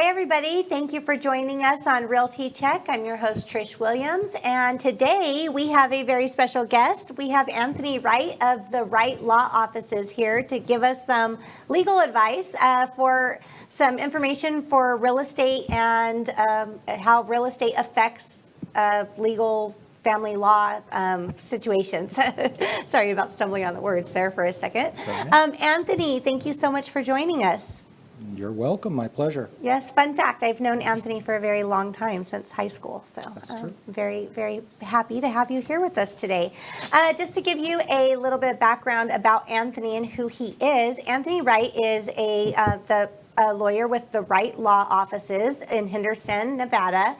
Hi, everybody. Thank you for joining us on Realty Check. I'm your host, Trish Williams, and today we have a very special guest. We have Attorney Wright of the Wright Law Offices here to give us some legal advice for some information for real estate and how real estate affects legal family law situations. Sorry about stumbling on the words there for a second. Anthony, thank you so much for joining us. You're welcome. My pleasure. Yes, fun fact, I've known Anthony for a very long time, since high school. So I'm very, very happy to have you here with us today. Just to give you a little bit of background about Anthony and who he is, Attorney Wright is a lawyer with the Wright Law Offices in Henderson, Nevada.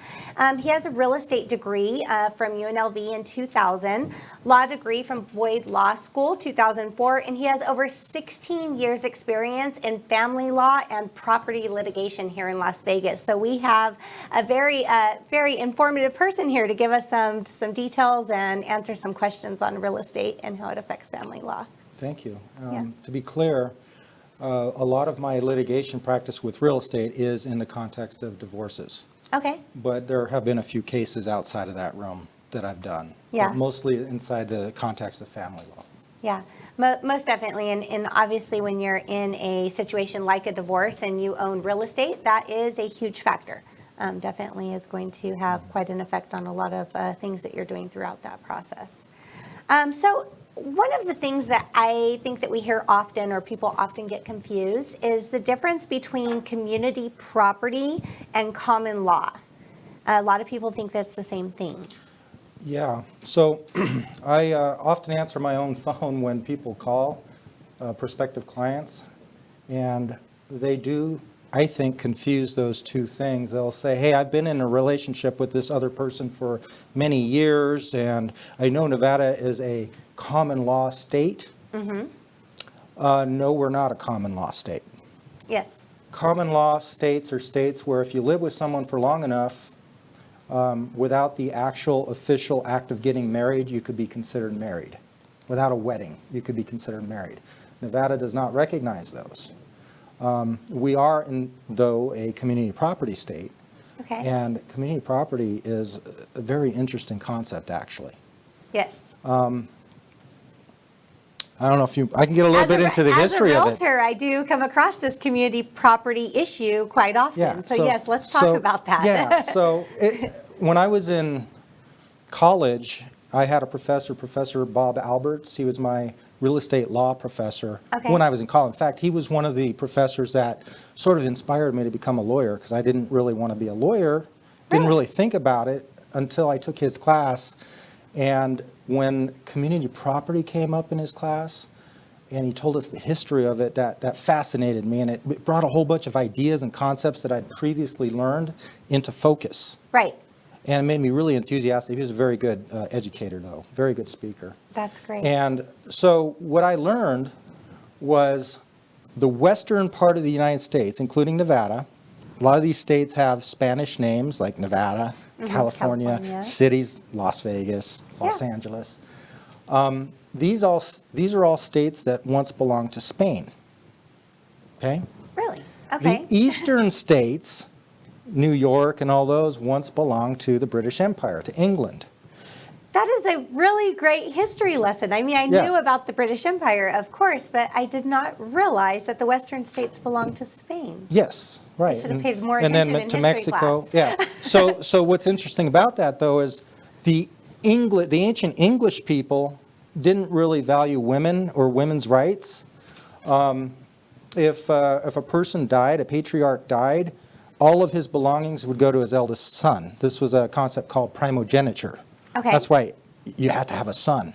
He has a real estate degree from UNLV in 2000, law degree from Boyd Law School 2004, and he has over 16 years experience in family law and property litigation here in Las Vegas. So we have a very informative person here to give us some details and answer some questions on real estate and how it affects family law. Thank you. To be clear, a lot of my litigation practice with real estate is in the context of divorces. Okay. But there have been a few cases outside of that realm that I've done. Yeah. But mostly inside the context of family law. Yeah, most definitely. And obviously when you're in a situation like a divorce and you own real estate, that is a huge factor. Definitely is going to have quite an effect on a lot of things that you're doing throughout that process. So one of the things that I think that we hear often, or people often get confused, is the difference between community property and common law. A lot of people think that's the same thing. Yeah, so I often answer my own phone when people call, prospective clients, and they do, I think, confuse those two things. They'll say, hey, I've been in a relationship with this other person for many years, and I know Nevada is a common law state. Mm-hmm. No, we're not a common law state. Yes. Common law states are states where if you live with someone for long enough, without the actual official act of getting married, you could be considered married. Without a wedding, you could be considered married. Nevada does not recognize those. We are, though, a community property state. Okay. And community property is a very interesting concept, actually. Yes. I don't know if I can get a little bit into the history of it. As a realtor, I do come across this community property issue quite often. Yeah, so yes, let's talk about that. Yeah, so when I was in college, I had a professor, Professor Bob Alberts. He was my real estate law professor when I was in college. In fact, he was one of the professors that sort of inspired me to become a lawyer, because I didn't really want to be a lawyer, didn't really think about it until I took his class. And when community property came up in his class, and he told us the history of it, that fascinated me, and it brought a whole bunch of ideas and concepts that I'd previously learned into focus. Right. And it made me really enthusiastic. He was a very good educator, though, very good speaker. That's great. And so what I learned was the western part of the United States, including Nevada. A lot of these states have Spanish names like Nevada, California, cities, Las Vegas, Los Angeles. These are all states that once belonged to Spain. Okay? Really? Okay. The eastern states, New York and all those, once belonged to the British Empire, to England. That is a really great history lesson. I mean, I knew about the British Empire, of course, but I did not realize that the western states belonged to Spain. Yes, right. I should have paid more attention in history Mexico. class. Yeah. So what's interesting about that, though, is the ancient English people didn't really value women or women's rights. If a person died, a patriarch died, all of his belongings would go to his eldest son. This was a concept called primogeniture. Okay. That's why you had to have a son,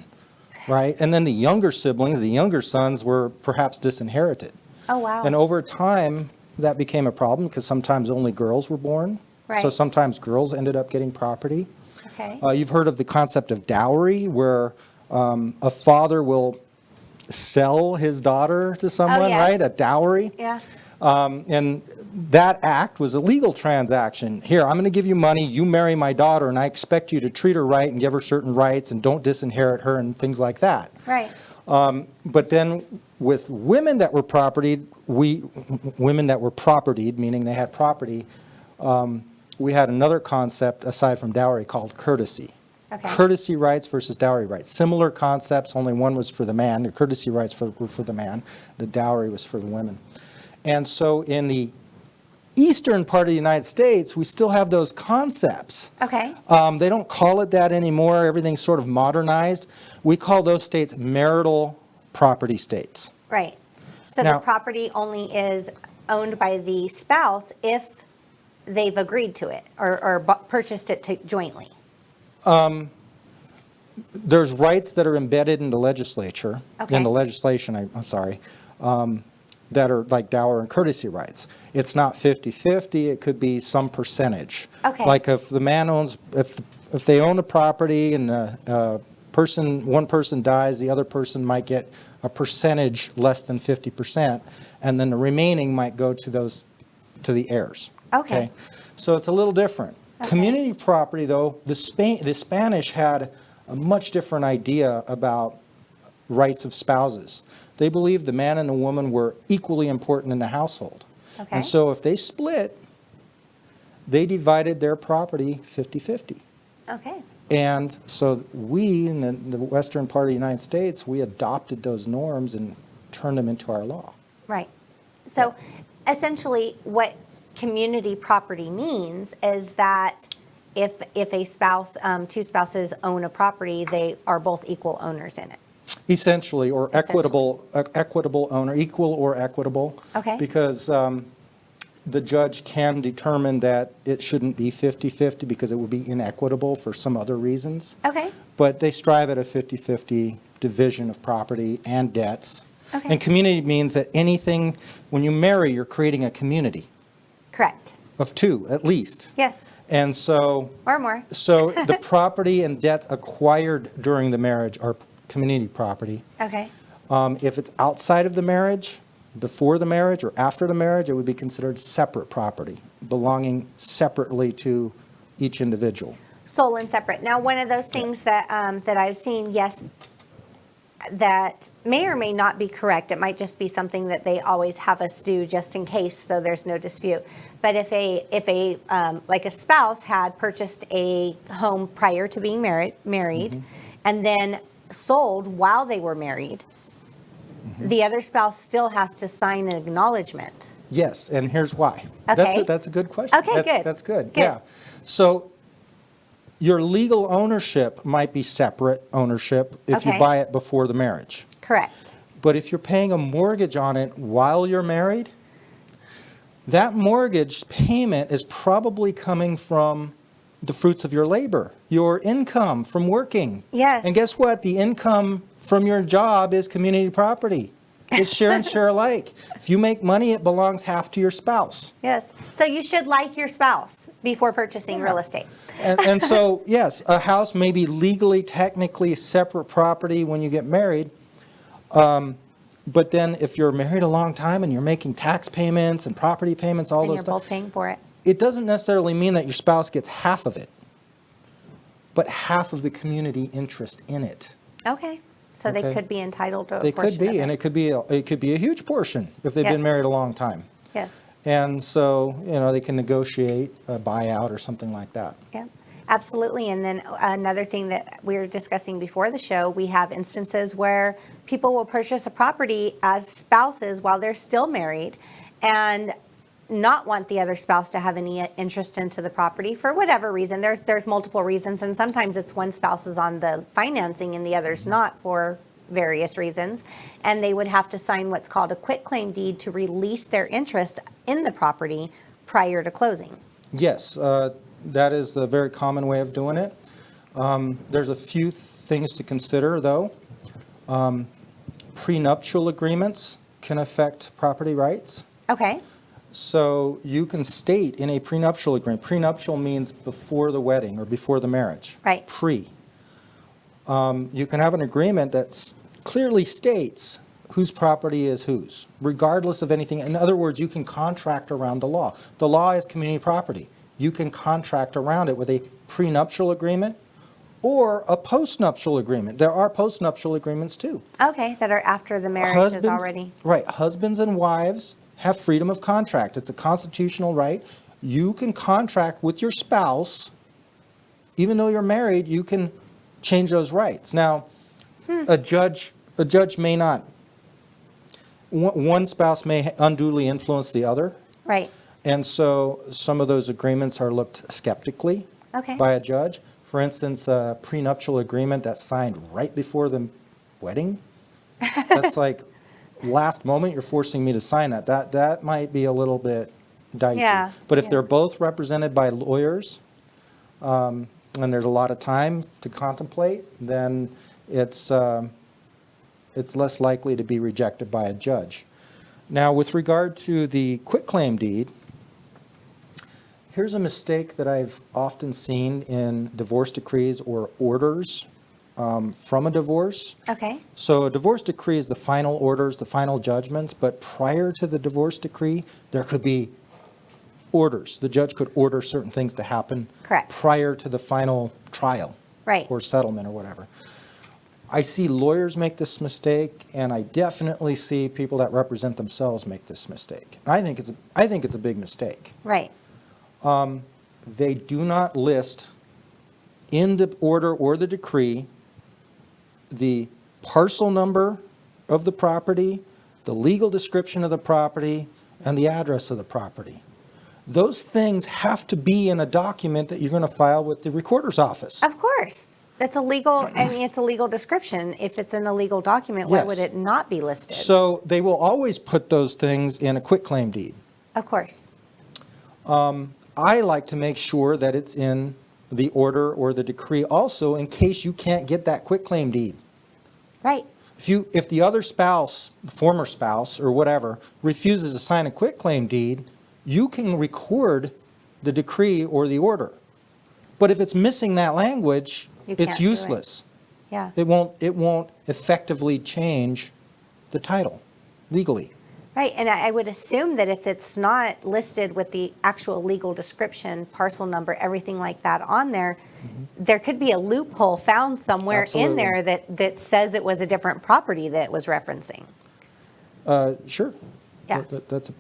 right? And then the younger siblings, the younger sons, were perhaps disinherited. Oh, wow. And over time, that became a problem because sometimes only girls were born. Right. So sometimes girls ended up getting property. Okay. You've heard of the concept of dowry, where a father will sell his daughter to someone, right? A dowry. Yeah. And that act was a legal transaction. Here, I'm going to give you money, you marry my daughter, and I expect you to treat her right and give her certain rights and don't disinherit her and things like that. Right. But then with women that were propertied, meaning they had property, we had another concept aside from dowry called courtesy. Okay. Courtesy rights versus dowry rights. Similar concepts, only one was for the man. The courtesy rights were for the man. The dowry was for the women. And so in the eastern part of the United States, we still have those concepts. Okay. They don't call it that anymore. Everything's sort of modernized. We call those states marital property states. Right. So Now, the property only is owned by the spouse if they've agreed to it or purchased it jointly. There's rights that are embedded in the legislature, Okay. in the legislation, I'm sorry, that are like dower and courtesy rights. It's not 50-50, it could be some percentage. Okay. Like if the man owns, if they own a property and one person dies, the other person might get a percentage less than 50%, and then the remaining might go to the heirs. Okay. So it's a little different. Okay. Community property, though, the Spanish had a much different idea about rights of spouses. They believed the man and the woman were equally important in the household. Okay. And so if they split, they divided their property 50-50. Okay. And so we, in the western part of the United States, we adopted those norms and turned them into our law. Right. So essentially what community property means is that if a spouse, two spouses own a property, they are both equal owners in it. Essentially, or equitable owner, equal or equitable. Okay. Because the judge can determine that it shouldn't be 50-50 because it would be inequitable for some other reasons. Okay. But they strive at a 50-50 division of property and debts. Okay. And community means that anything, when you marry, you're creating a community Correct. of two, at least. Yes. And so, Or more. so the property and debts acquired during the marriage are community property. Okay. If it's outside of the marriage, before the marriage or after the marriage, it would be considered separate property, belonging separately to each individual. Sole and separate. Now, one of those things that that I've seen, yes, that may or may not be correct. It might just be something that they always have us do just in case, so there's no dispute. But if a like a spouse had purchased a home prior to being married, and then sold while they were married, the other spouse still has to sign an acknowledgement. Yes, and here's why. Okay. That's a good question. Okay, good. That's good. Good. Yeah. So your legal ownership might be separate ownership if you Okay. buy it before the marriage. Correct. But if you're paying a mortgage on it while you're married, that mortgage payment is probably coming from the fruits of your labor, your income from working. Yes. And guess what? The income from your job is community property. It's share and share alike. If you make money, it belongs half to your spouse. Yes. So you should like your spouse before purchasing real estate. And so, yes, a house may be legally, technically separate property when you get married. But then if you're married a long time and you're making tax payments and property payments, all And those you're stuff, both paying for it. it doesn't necessarily mean that your spouse gets half of it, but half of the community interest in it. Okay. So they Okay. could be entitled to a They portion could be, of and it could be a huge portion if they've Yes. been married a long time. Yes. And so, they can negotiate a buyout or something like that. Yep. Absolutely. And then another thing that we were discussing before the show, we have instances where people will purchase a property as spouses while they're still married and not want the other spouse to have any interest into the property for whatever reason. There's multiple reasons, and sometimes it's one spouse is on the financing and the other's not for various reasons, and they would have to sign what's called a quitclaim deed to release their interest in the property prior to closing. Yes, that is a very common way of doing it. There's a few things to consider, though. Prenuptial agreements can affect property rights. Okay. So you can state in a prenuptial agreement, prenuptial means before the wedding or before the marriage. Right. Pre. You can have an agreement that clearly states whose property is whose, regardless of anything. In other words, you can contract around the law. The law is community property. You can contract around it with a prenuptial agreement or a postnuptial agreement. There are postnuptial agreements too. Okay, that are after the marriage is already. Right. Husbands and wives have freedom of contract. It's a constitutional right. You can contract with your spouse. Even though you're married, you can change those rights. Now, a judge may not. One spouse may unduly influence the other. Right. And so some of those agreements are looked skeptically by a judge. For instance, a prenuptial agreement that's signed right before the wedding. That's like last moment you're forcing me to sign that. That might be a little bit dicey. Yeah. But if they're both represented by lawyers, and there's a lot of time to contemplate, then it's less likely to be rejected by a judge. Now, with regard to the quitclaim deed, here's a mistake that I've often seen in divorce decrees or orders from a divorce. Okay. So a divorce decree is the final orders, the final judgments, but prior to the divorce decree, there could be orders. The judge could order certain things to happen prior to the final trial or settlement or whatever. I see lawyers make this mistake, and I definitely see people that represent themselves make this mistake. I think it's a big mistake. Right. They do not list in the order or the decree the parcel number of the property, the legal description of the property, and the address of the property. Those things have to be in a document that you're going to file with the recorder's office. Of course. That's a legal, I mean, it's a legal description. If it's in a legal document, why would it not be listed? So they will always put those things in a quitclaim deed. Of course. I like to make sure that it's in the order or the decree also in case you can't get that quitclaim deed. Right. If the other spouse, the former spouse or whatever, refuses to sign a quitclaim deed, you can record the decree or the order. But if it's missing that language, it's useless. Yeah. It won't effectively change the title legally. Right, and I would assume that if it's not listed with the actual legal description, parcel number, everything like that on there, there could be a loophole found somewhere in there that says it was a different property that it was referencing. Sure. Yeah.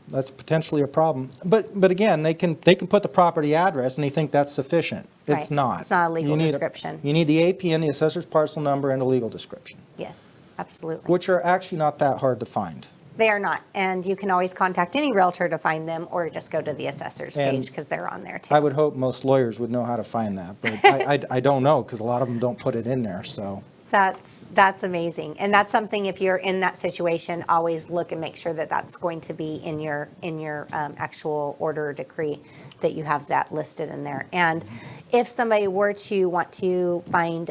That's potentially a problem. But again, they can put the property address and they think that's sufficient. It's not. It's not a legal description. You need the APN, the assessor's parcel number, and a legal description. Yes, absolutely. Which are actually not that hard to find. They are not, and you can always contact any realtor to find them, or just go to the assessor's page because they're on there too. I would hope most lawyers would know how to find that, but I don't know because a lot of them don't put it in there. So that's amazing, and that's something. If you're in that situation, always look and make sure that that's going to be in your actual order or decree, that you have that listed in there. And if somebody were to want to find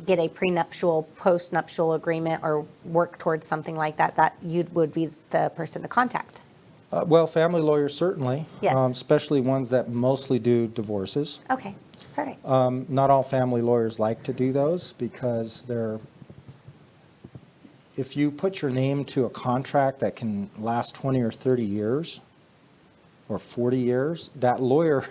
get a prenuptial, postnuptial agreement or work towards something like that, that you would be the person to contact. Well, family lawyers certainly, Yes. Especially ones that mostly do divorces. Okay, perfect. Not all family lawyers like to do those because if you put your name to a contract that can last 20 or 30 years or 40 years, that lawyer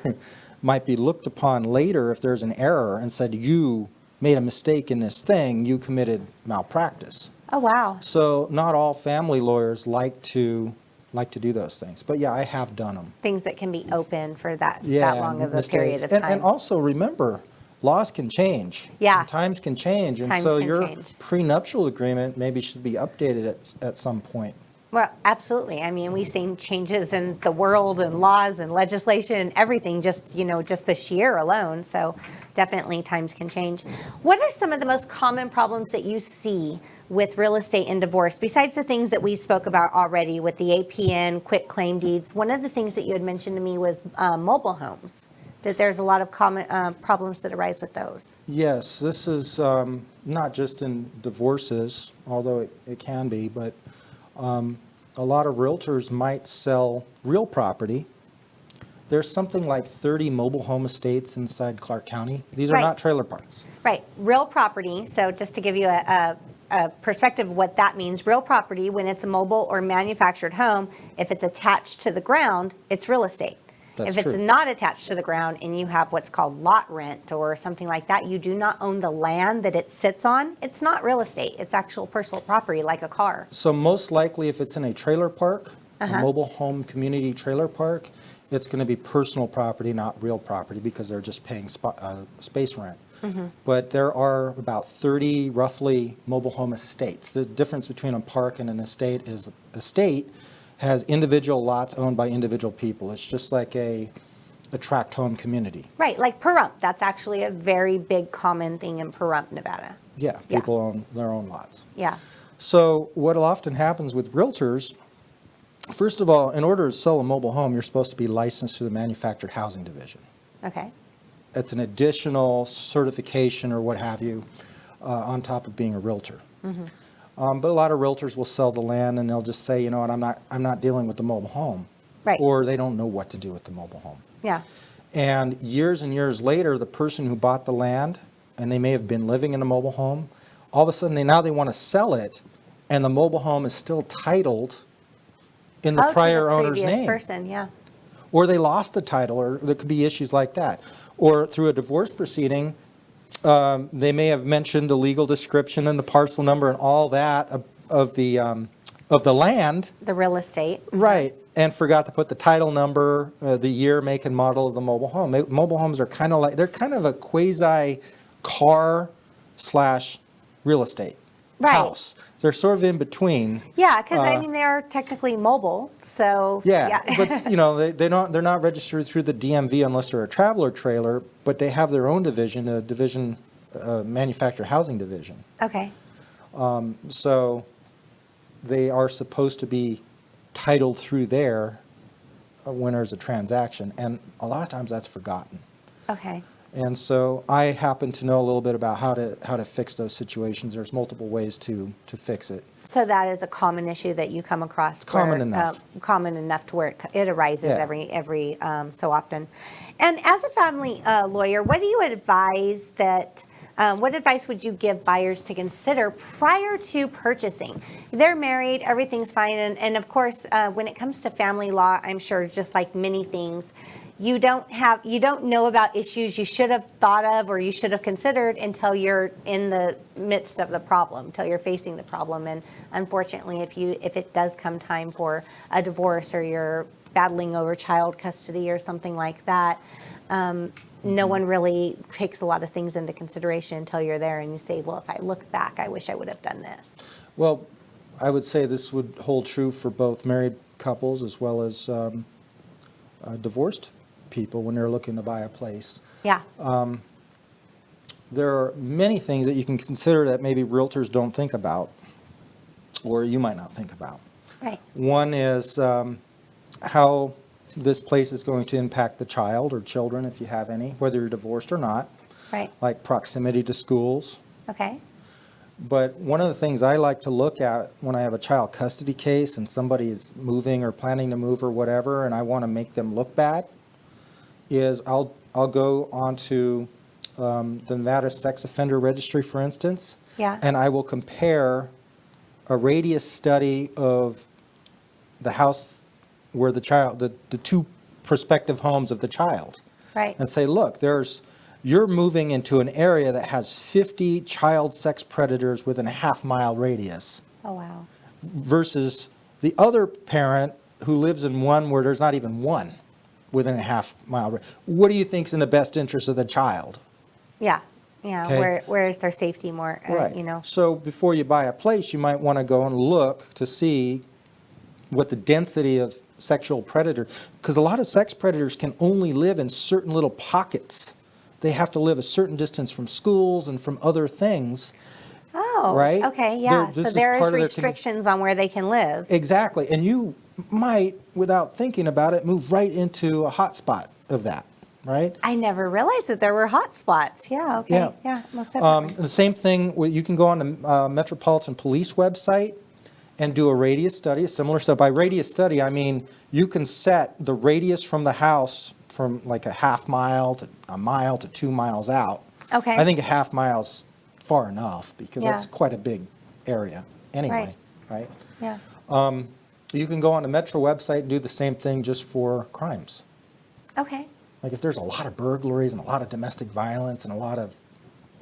might be looked upon later if there's an error and said, you made a mistake in this thing, you committed malpractice. Oh, wow. So not all family lawyers like to do those things. But yeah, I have done them. Things that can be open for that long of a period of time. And also remember, laws can change. Yeah. And times can change. And so your prenuptial agreement maybe should be updated at some point. Well, absolutely. I mean, we've seen changes in the world and laws and legislation and everything just this year alone. So definitely times can change. What are some of the most common problems that you see with real estate and divorce, besides the things that we spoke about already with the APN, quitclaim deeds? One of the things that you had mentioned to me was mobile homes, that there's a lot of common problems that arise with those. Yes, this is not just in divorces, although it can be, but a lot of realtors might sell real property. There's something like 30 mobile home estates inside Clark County. These are not trailer parks. Right, real property. So just to give you a perspective of what that means, real property, when it's a mobile or manufactured home, if it's attached to the ground, it's real estate. If it's true. not attached to the ground and you have what's called lot rent or something like that, you do not own the land that it sits on. It's not real estate. It's actual personal property like a car. So most likely if it's in a trailer park, a mobile home community trailer park, it's going to be personal property, not real property, because they're just paying space rent. But there are about 30 roughly mobile home estates. The difference between a park and an estate is estate has individual lots owned by individual people. It's just like a tract home community. Right, like Pahrump. That's actually a very big common thing in Pahrump, Nevada. Yeah, people own their own lots. Yeah. So what often happens with realtors, first of all, in order to sell a mobile home, you're supposed to be licensed to the Manufactured Housing Division. Okay. It's an additional certification or what have you on top of being a realtor. But a lot of realtors will sell the land and they'll just say, you know what, I'm not dealing with the mobile home. Right. Or they don't know what to do with the mobile home. Yeah. And years later, the person who bought the land, and they may have been living in a mobile home, all of a sudden now they want to sell it, and the mobile home is still titled in the prior owner's name. To the previous person, yeah. Or they lost the title, or there could be issues like that. Or through a divorce proceeding, they may have mentioned the legal description and the parcel number and all that of the land. The real estate. Right, and forgot to put the title number, the year, make, and model of the mobile home. Mobile homes are kind of like, they're kind of a quasi car / real estate house. They're sort of in between. Yeah, because I mean, they're technically mobile, so. Yeah, but you know, they're not registered through the DMV unless they're a traveler trailer, but they have their own division, manufactured housing division. Okay. So they are supposed to be titled through there when there's a transaction, and a lot of times that's forgotten. Okay. And so I happen to know a little bit about how to fix those situations. There's multiple ways to fix it. So that is a common issue that you come across. Common enough. Common enough to where it arises every so often. And as a family lawyer, what do you advise that? What advice would you give buyers to consider prior to purchasing? They're married, everything's fine, and of course, when it comes to family law, I'm sure just like many things, you don't know about issues you should have thought of or you should have considered until you're in the midst of the problem, until you're facing the problem. And unfortunately, if it does come time for a divorce or you're battling over child custody or something like that, no one really takes a lot of things into consideration until you're there and you say, well, if I look back, I wish I would have done this. Well, I would say this would hold true for both married couples as well as divorced people when they're looking to buy a place. Yeah. There are many things that you can consider that maybe realtors don't think about, or you might not think about. Right. One is how this place is going to impact the child or children, if you have any, whether you're divorced or not. Right. Like proximity to schools. Okay. But one of the things I like to look at when I have a child custody case and somebody is moving or planning to move or whatever, and I want to make them look bad, is I'll go onto the Nevada Sex Offender Registry, for instance, and I will compare a radius study of the house where the child, the two prospective homes of the child, Right. and say, look, you're moving into an area that has 50 child sex predators within a half-mile radius. Oh, wow. Versus the other parent who lives in one where there's not even one within a half-mile radius. What do you think's in the best interest of the child? Yeah. Yeah. Okay. Where is their safety more? Right. You know. So before you buy a place, you might want to go and look to see what the density of sexual predator, because a lot of sex predators can only live in certain little pockets. They have to live a certain distance from schools and from other things. Oh, right? Okay, yeah. So there is restrictions on where they can live. Exactly. And you might, without thinking about it, move right into a hot spot of that, right? I never realized that there were hot spots. Yeah, okay. Yeah, most definitely. The same thing, you can go on the Metropolitan Police website and do a radius study, a similar study. By radius study, I mean you can set the radius from the house from like a half mile to a mile to 2 miles out. Okay. I think a half mile's far enough because that's quite a big area anyway, right? Yeah. You can go on the Metro website and do the same thing just for crimes. Okay. Like if there's a lot of burglaries and a lot of domestic violence and a lot of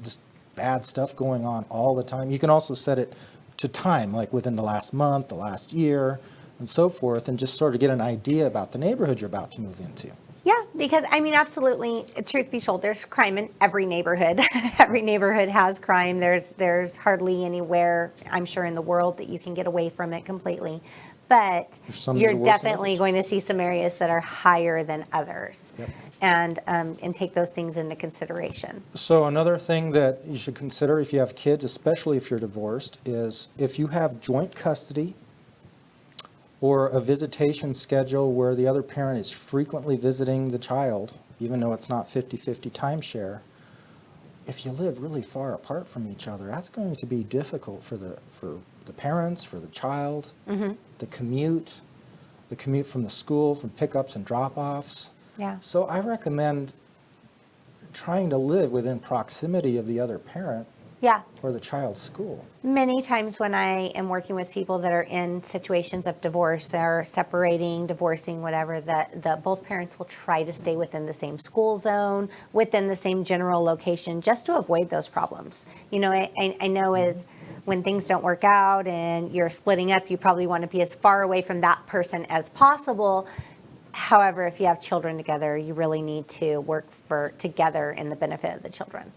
just bad stuff going on all the time, you can also set it to time, like within the last month, the last year, and so forth, and just sort of get an idea about the neighborhood you're about to move into. Yeah, because I mean, absolutely, truth be told, there's crime in every neighborhood. Every neighborhood has crime. There's hardly anywhere, I'm sure, in the world that you can get away from it completely. But you're definitely going to see some areas that are higher than others. Yep. And take those things into consideration. So another thing that you should consider if you have kids, especially if you're divorced, is if you have joint custody or a visitation schedule where the other parent is frequently visiting the child, even though it's not 50-50 timeshare, if you live really far apart from each other, that's going to be difficult for the parents, for the child, the commute from the school, from pickups and drop-offs. Yeah. So I recommend trying to live within proximity of the other parent Yeah. or the child's school. Many times when I am working with people that are in situations of divorce or separating, divorcing, whatever, that both parents will try to stay within the same school zone, within the same general location, just to avoid those problems. You know, I know as when things don't work out and you're splitting up, you probably want to be as far away from that person as possible. However, if you have children together, you really need to work together in the benefit of the children.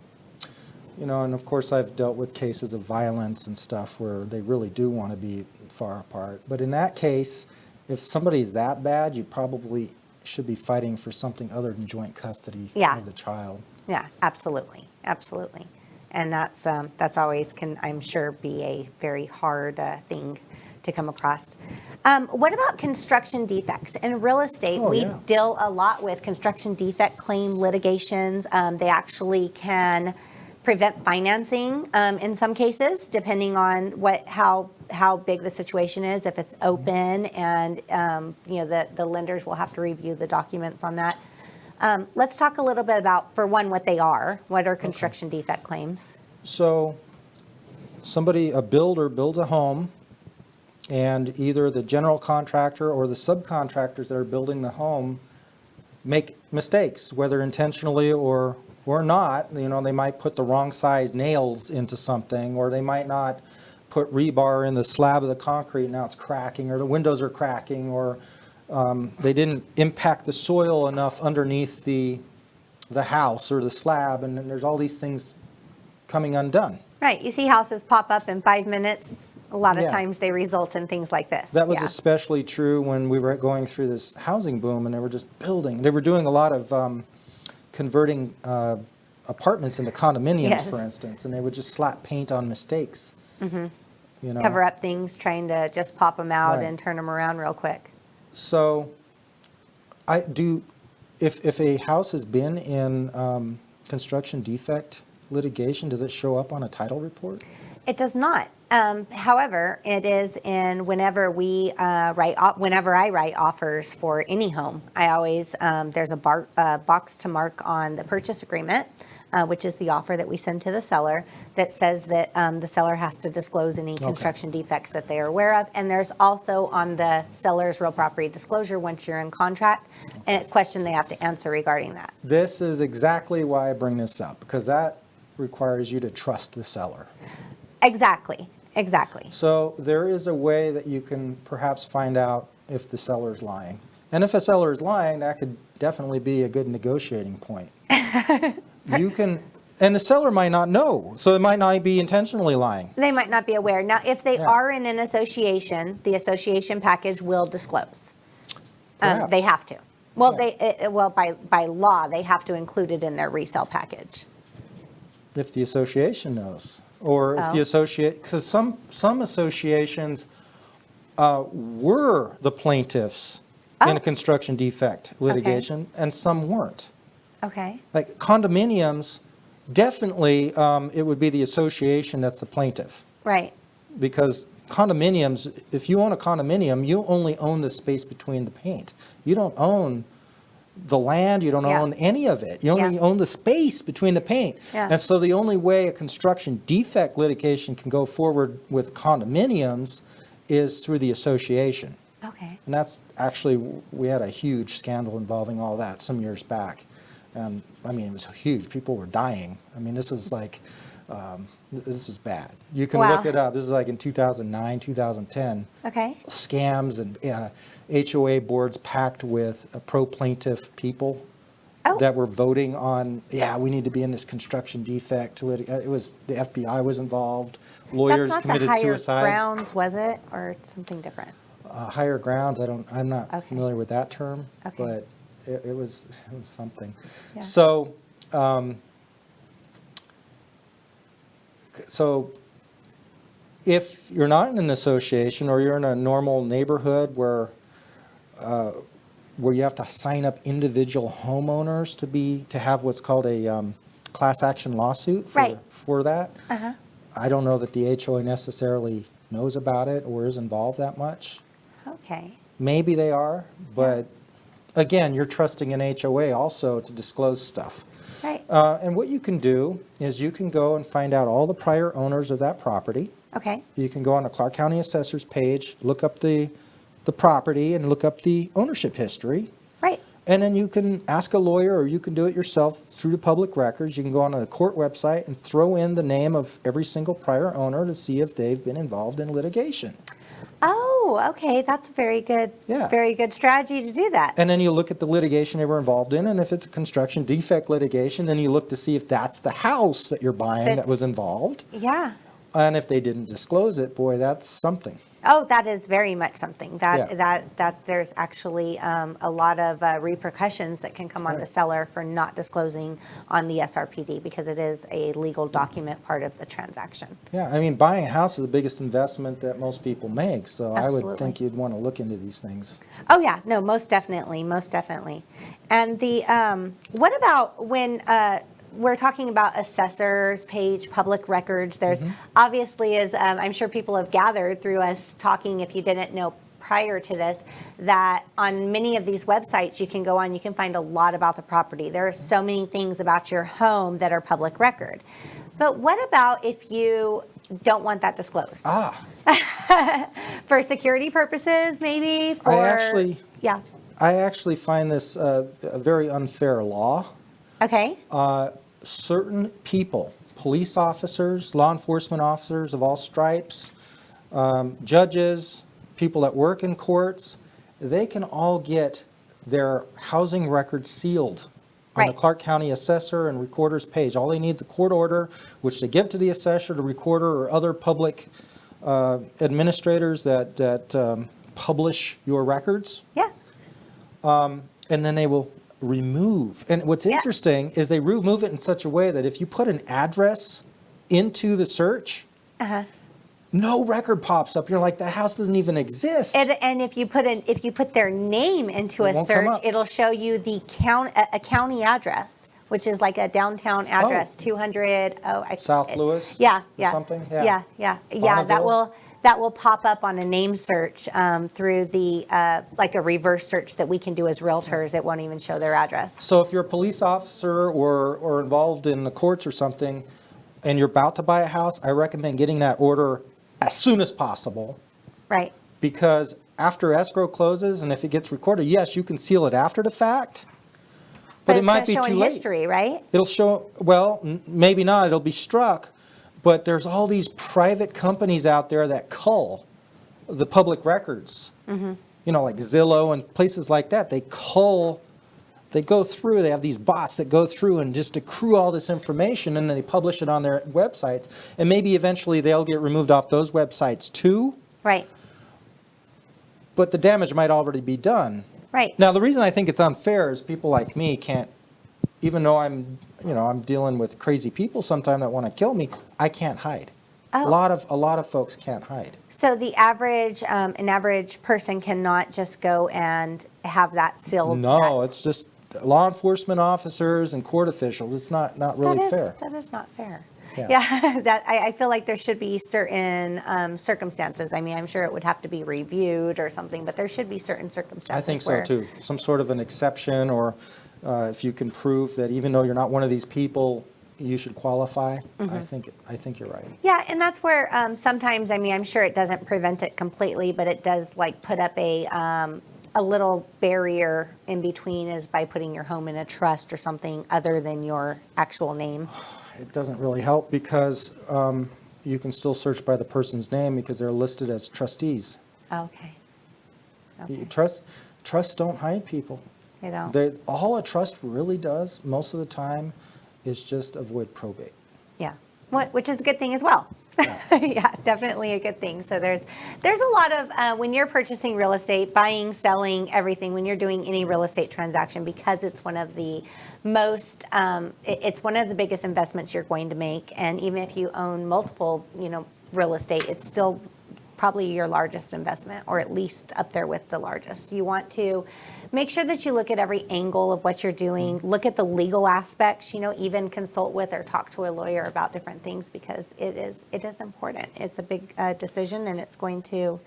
You know, and of course I've dealt with cases of violence and stuff where they really do want to be far apart. But in that case, if somebody's that bad, you probably should be fighting for something other than joint custody of the child. Yeah, absolutely. Absolutely. And that's always can, I'm sure, be a very hard thing to come across. What about construction defects? In real estate, we deal a lot with construction defect claim litigations. They actually can prevent financing in some cases, depending on how big the situation is. If it's open, and the lenders will have to review the documents on that. Let's talk a little bit about, for one, what they are. What are construction defect claims? So a builder builds a home, and either the general contractor or the subcontractors that are building the home make mistakes, whether intentionally or not. You know, they might put the wrong size nails into something, or they might not put rebar in the slab of the concrete, now it's cracking, or the windows are cracking, or they didn't impact the soil enough underneath the house or the slab, and then there's all these things coming undone. Right. You see houses pop up in 5 minutes. A lot of times they result in things like this. That was especially true when we were going through this housing boom, and they were just building. They were doing a lot of converting apartments into condominiums, for instance, and they would just slap paint on mistakes. You know, cover up things, trying to just pop them out and turn them around real quick. So if a house has been in construction defect litigation, does it show up on a title report? It does not. However, it is whenever I write offers for any home, I always, there's a box to mark on the purchase agreement, which is the offer that we send to the seller, that says that the seller has to disclose any construction defects that they are aware of. And there's also on the seller's real property disclosure, once you're in contract, a question they have to answer regarding that. This is exactly why I bring this up, because that requires you to trust the seller. Exactly. So there is a way that you can perhaps find out if the seller is lying. And if a seller is lying, that could definitely be a good negotiating point. And the seller might not know, so it might not be intentionally lying. They might not be aware. Now, if they are in an association, the association package will disclose. They have to. Well, by law, they have to include it in their resale package. If the association knows, or if the because some associations were the plaintiffs in a construction defect litigation, and some weren't. Okay. Like condominiums, definitely it would be the association that's the plaintiff. Right. Because condominiums, if you own a condominium, you only own the space between the paint. You don't own the land, you don't own any of it. You only own the space between the paint. And so the only way a construction defect litigation can go forward with condominiums is through the association. Okay. And that's actually, we had a huge scandal involving all that some years back. And I mean, it was huge. People were dying. I mean, this was like, this is bad. You can look it up. This is like in 2009, 2010. Okay. Scams and HOA boards packed with pro-plaintiff people that were voting on, we need to be in this construction defect. It was, the FBI was involved. Lawyers committed suicide. That's not the Higher Grounds, was it? Or something different? Higher Grounds, I'm not familiar with that term, Okay. but it was something. Yeah. So, so if you're not in an association or you're in a normal neighborhood where you have to sign up individual homeowners to have what's called a class action lawsuit for that, I don't know that the HOA necessarily knows about it or is involved that much. Okay. Maybe they are, but again, you're trusting an HOA also to disclose stuff. Right. And what you can do is you can go and find out all the prior owners of that property. Okay. You can go on the Clark County Assessor's page, look up the property and look up the ownership history. Right. And then you can ask a lawyer or you can do it yourself through the public records. You can go on the court website and throw in the name of every single prior owner to see if they've been involved in litigation. Oh, okay. That's a very good strategy to do that. And then you look at the litigation they were involved in, and if it's a construction defect litigation, then you look to see if that's the house that you're buying that was involved. Yeah. And if they didn't disclose it, boy, that's something. Oh, that is very much something. That there's actually a lot of repercussions that can come on the seller for not disclosing on the SRPD because it is a legal document part of the transaction. Yeah, I mean, buying a house is the biggest investment that most people make, so Absolutely. I would think you'd want to look into these things. Oh yeah, no, most definitely, most definitely. And the what about when we're talking about assessors page, public records? There's obviously, as I'm sure people have gathered through us talking, if you didn't know prior to this, that on many of these websites you can go on, you can find a lot about the property. There are so many things about your home that are public record. But what about if you don't want that disclosed? For security purposes, maybe? I actually find this a very unfair law. Okay. Certain people, police officers, law enforcement officers of all stripes, judges, people that work in courts, they can all get their housing records sealed on the Clark County Assessor and Recorder's page. All they need is a court order, which they give to the assessor, the recorder, or other public administrators that publish your records. Yeah. And then they will remove. And what's interesting is they remove it in such a way that if you put an address into the search, no record pops up. You're like, the house doesn't even exist. And if you put their name into a search, it'll show you the county address, which is like a downtown address, 200 South Louis. Something. That will pop up on a name search through the like a reverse search that we can do as realtors. It won't even show their address. So if you're a police officer or involved in the courts or something, and you're about to buy a house, I recommend getting that order as soon as possible. Right. Because after escrow closes, and if it gets recorded, yes, you can seal it after the fact. But it might be too late. It's going to show in history, right? It'll show, well, maybe not. It'll be struck. But there's all these private companies out there that cull the public records. You know, like Zillow and places like that. They cull, they go through, they have these bots that go through and just accrue all this information, and then they publish it on their websites. And maybe eventually they'll get removed off those websites too. Right. But the damage might already be done. Right. Now, the reason I think it's unfair is people like me can't, even though I'm dealing with crazy people sometimes that want to kill me, I can't hide. Oh. A lot of folks can't hide. So the average, an average person cannot just go and have that sealed? No, it's just law enforcement officers and court officials. It's not really fair. That is not fair. Yeah, that I feel like there should be certain circumstances. I mean, I'm sure it would have to be reviewed or something, but there should be certain circumstances. I think so too. Some sort of an exception, or if you can prove that even though you're not one of these people, you should qualify. I think you're right. Yeah, and that's where sometimes, I mean, I'm sure it doesn't prevent it completely, but it does like put up a little barrier in between, is by putting your home in a trust or something other than your actual name. It doesn't really help because you can still search by the person's name because they're listed as trustees. Okay. Trusts don't hide people. They don't. All a trust really does most of the time is just avoid probate. Yeah. Which is a good thing as well. Yeah, definitely a good thing. So there's a lot of, when you're purchasing real estate, buying, selling, everything, when you're doing any real estate transaction, because it's one of the most, it's one of the biggest investments you're going to make. And even if you own multiple, real estate, it's still probably your largest investment, or at least up there with the largest. You want to make sure that you look at every angle of what you're doing, look at the legal aspects, even consult with or talk to a lawyer about different things, because it is important. It's a big decision, and it's going to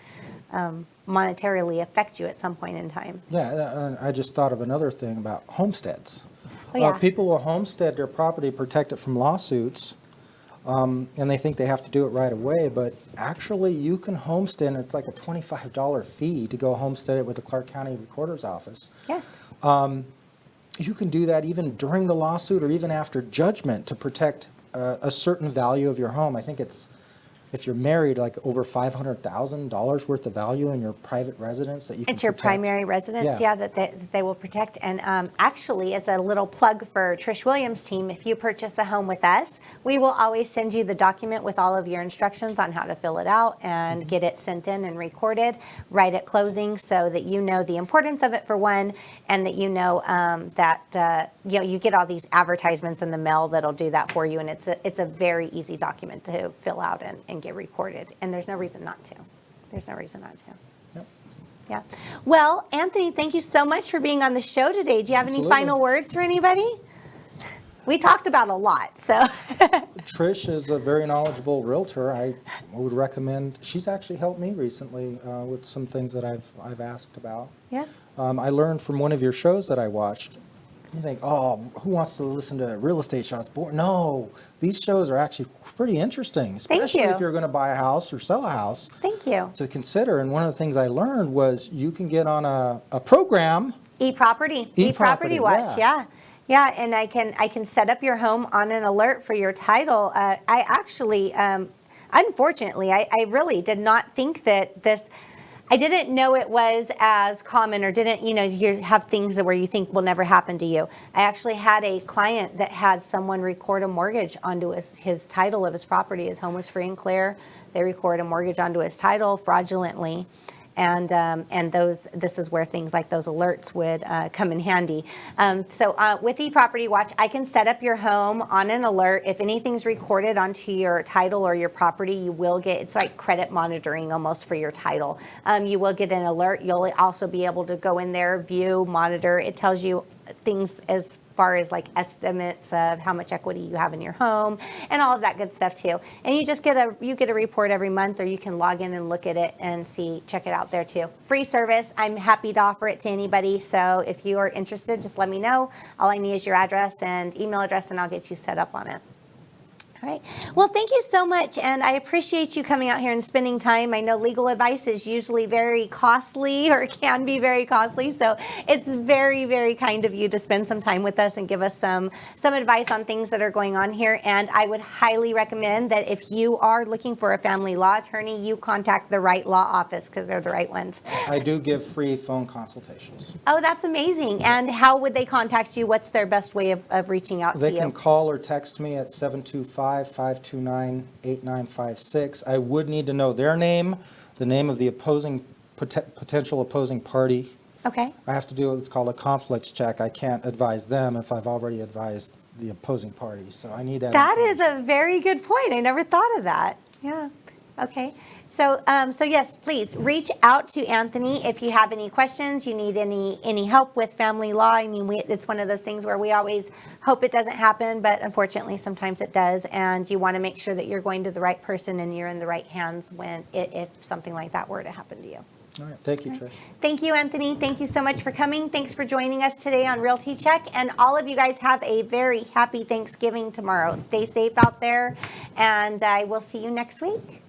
monetarily affect you at some point in time. Yeah, I just thought of another thing about homesteads. Oh, yeah. People will homestead their property, protect it from lawsuits, and they think they have to do it right away, but actually you can homestead, and it's like a $25 fee to go homestead it with the Clark County Recorder's Office. Yes. You can do that even during the lawsuit or even after judgment to protect a certain value of your home. I think it's, if you're married, like over $500,000 worth of value in your private residence that you can It's your protect. primary residence, yeah, that they will protect. And actually, as a little plug for Trish Williams' team, if you purchase a home with us, we will always send you the document with all of your instructions on how to fill it out and get it sent in and recorded right at closing, so that you know the importance of it, for one, and that you know that you get all these advertisements in the mail that'll do that for you. And it's a very easy document to fill out and get recorded, and there's no reason not to. There's no reason not to. Yep. Yeah. Well, Anthony, thank you so much for being on the show today. Do you have any final words for anybody? We talked about a lot, so. Trish is a very knowledgeable realtor. I would recommend. She's actually helped me recently with some things that I've asked about. Yes. I learned from one of your shows that I watched. You think, oh, who wants to listen to real estate shows? No, these shows are actually pretty interesting, especially if you're going to buy a house or sell a house. Thank you. To consider. And one of the things I learned was you can get on a program. eProperty Watch, yeah. Yeah, and I can set up your home on an alert for your title. I actually, unfortunately, I really did not think that this. I didn't know it was as common, or didn't, you have things where you think will never happen to you. I actually had a client that had someone record a mortgage onto his title of his property. His home was free and clear. They record a mortgage onto his title fraudulently. And this is where things like those alerts would come in handy. So with eProperty Watch, I can set up your home on an alert. If anything's recorded onto your title or your property, you will get, it's like credit monitoring almost for your title. You will get an alert. You'll also be able to go in there, view, monitor. It tells you things as far as like estimates of how much equity you have in your home and all of that good stuff too. And you just get a report every month, or you can log in and look at it and check it out there too. Free service. I'm happy to offer it to anybody. So if you are interested, just let me know. All I need is your address and email address, and I'll get you set up on it. All right. Well, thank you so much, and I appreciate you coming out here and spending time. I know legal advice is usually very costly, or can be very costly, so it's very, very kind of you to spend some time with us and give us some advice on things that are going on here. And I would highly recommend that if you are looking for a family law attorney, you contact the Wright Law Office, because they're the right ones. I do give free phone consultations. Oh, that's amazing. And how would they contact you? What's their best way of reaching out to you? They can call or text me at 725-529-8956. I would need to know their name, the name of the potential opposing party. Okay. I have to do what's called a conflicts check. I can't advise them if I've already advised the opposing party. So I need that. That is a very good point. I never thought of that. Yeah. Okay. So yes, please reach out to Anthony if you have any questions. You need any help with family law. I mean, it's one of those things where we always hope it doesn't happen, but unfortunately, sometimes it does. And you want to make sure that you're going to the right person and you're in the right hands if something like that were to happen to you. All right. Thank you, Trish. Thank you, Anthony. Thank you so much for coming. Thanks for joining us today on Realty Check. And all of you guys have a very happy Thanksgiving tomorrow. Stay safe out there, and I will see you next week.